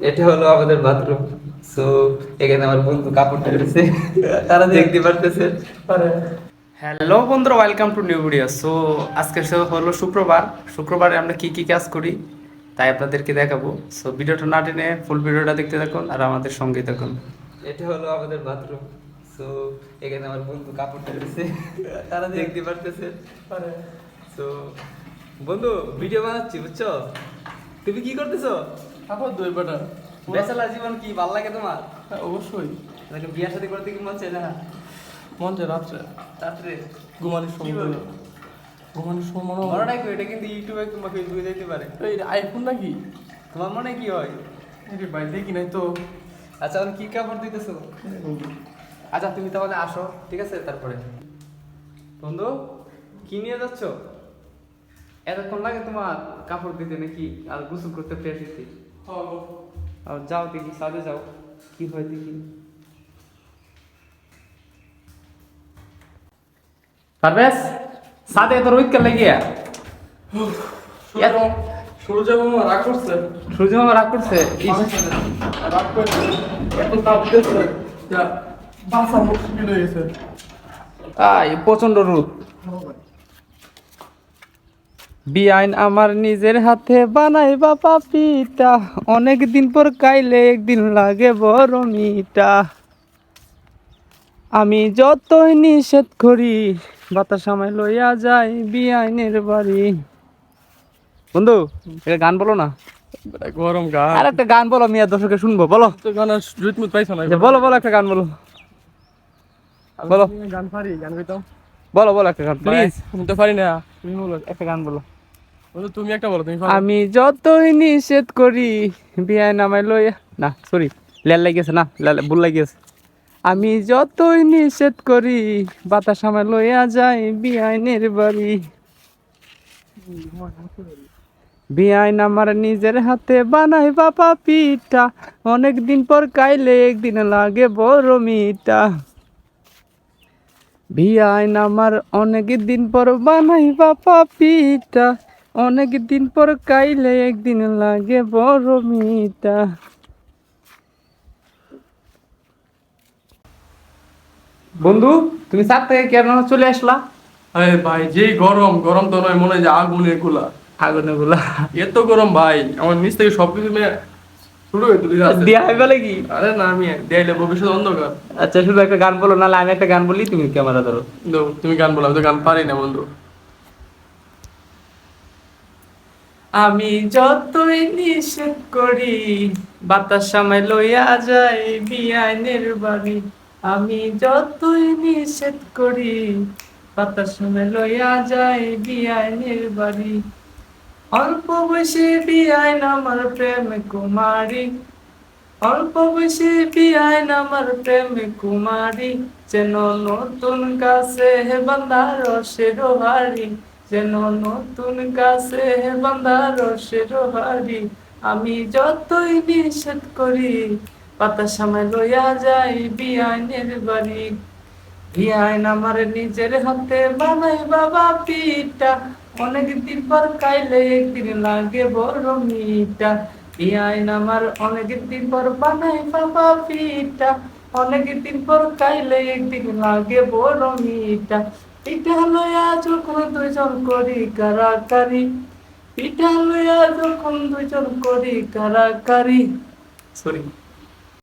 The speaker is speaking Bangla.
এটা হলো আমাদের বাথরুম। সো এখানে আমার বন্ধু কাপড় ধরেছে, তারা দেখতে পারতেছে। হ্যালো বন্ধুরা, welcome to new video. So আজকে হলো শুক্রবার। শুক্রবারে আমরা কি কি কাজ করি তাই আপনাদেরকে দেখাবো। সো ভিডিওটা না টেনে ফুল ভিডিওটা দেখতে থাকুন আর আমাদের সঙ্গে থাকুন। এটা হলো আমাদের বাথরুম। সো এখানে আমার বন্ধু কাপড় ধরেছে, তারা দেখতে পারতেছে। সো বন্ধু ভিডিও বানাচ্ছি, বুঝছো? তুমি কি করতেছো? কাপড় ধুই বেটা। বেচালা জীবন কি ভালো লাগে তোমার? হ্যাঁ, অবশ্যই মানে বিয়ে শাদী করতে কি মন চাই না? মন চায় রাত্রে রাত্রে ঘুমানোর সময় কি বলো? ঘুমানোর সময় মনে মনে হয় রাখো এটা কিন্তু ইউটিউবে কিংবা ফেসবুকে যেতে পারে। এই আইফোন নাকি? তোমার মনে কি হয়? আরে ভাই দেখি নাই তো। আচ্ছা আমি কি কাপড় দিতেছো? আচ্ছা তুমি তাহলে আসো, ঠিক আছে? তারপরে বন্ধু কি নিয়ে যাচ্ছ? এতক্ষণ লাগে তোমার কাপড় দিতে নাকি আর গোসল করতে ফ্রেশ দিতে? আর যাও দেখি সাদে যাও, কি হয় দেখি। পারবেশ সাদে এত রোদ কেন লাগিয়া? সূর্য মামা রাগ করছে। সূর্য মামা রাগ করছে? রাগ করছে, এত তাপ দিচ্ছে যা বাসা মুশকিল হয়ে গেছে। প্রচন্ড রোদ। বিআইন আমার নিজের হাতে বানাই বাবা পিঠা, অনেক দিন পর কাইলে একদিন লাগে বড় মিঠা। আমি যতই নিষেধ করি বাতাস আমায় লইয়া যায় বিআইনের বাড়ি। বন্ধু একটা গান বলো না। বেটা গরম গান। আর একটা গান বলো, মিয়া দর্শকে শুনবো, বলো। তো গান জুতমুত পাইছ না। বলো বলো একটা গান বলো, বলো গান পারি, গান কইতাম। বলো বলো একটা গান প্লিজ। আমি তো পারি না। তুমি বলো একটা গান বলো। বলো তুমি একটা বলো, তুমি আমি যতই নিষেধ করি বিআইন আমায় লইয়া, না সরি লেল লাগিয়েছে, না ভুল লাগিয়েছে। আমি যতই নিষেধ করি বাতাস আমায় লইয়া যায় বিআইনের বাড়ি। বিআইন আমার নিজের হাতে বানাই বাবা পিঠা, অনেক দিন পর কাইলে একদিন লাগে বড় মিঠা। বিআইন আমার অনেক দিন পর বানাই বাবা পিঠা, অনেক দিন পর কাইলে একদিন লাগে বড় মিঠা। বন্ধু তুমি সাত থেকে কেন চলে আসলা? আরে ভাই যেই গরম, গরম তো নয়, মনে হয় যে আগুনের গোলা। আগুনে গুলা এত গরম ভাই, আমার নিচ থেকে সবকিছু শুরু হয়ে তুলি যাচ্ছে। দিয়া হয়ে গেলে কি? আরে না, আমি দেয়াইলে ভবিষ্যৎ অন্ধকার। আচ্ছা শুধু একটা গান বলো, নাহলে আমি একটা গান বলি, তুমি ক্যামেরা ধরো। দাও, তুমি গান বলো, আমি তো গান পারি না বন্ধু। আমি যতই নিষেধ করি বাতাস আমায় লইয়া যায় বিআইনের বাড়ি। আমি যতই নিষেধ করি বাতাস আমায় লইয়া যায় বিআইনের বাড়ি। অল্প বয়সে বিআইন আমার প্রেম কুমারী, অল্প বয়সে বিআইন আমার প্রেম কুমারী। যেন নতুন গাছে বান্ধা রসের হাড়ি, যেন নতুন গাছে বান্ধা রসের হাড়ি। আমি যতই নিষেধ করি বাতাস আমায় লইয়া যাই বিআইনের বাড়ি। বিআইন আমার নিজের হাতে বানাই বাবা পিঠা, অনেক দিন পর কাইলে একদিন লাগে বড় মিঠা। বিআইন আমার অনেক দিন পর বানাই বাবা পিঠা, অনেক দিন পর কাইলে একদিন লাগে বড় মিঠা। পিঠা লইয়া যখন দুজন করি কারাকারি, পিঠা লইয়া যখন দুজন করি কারাকারি। সরি।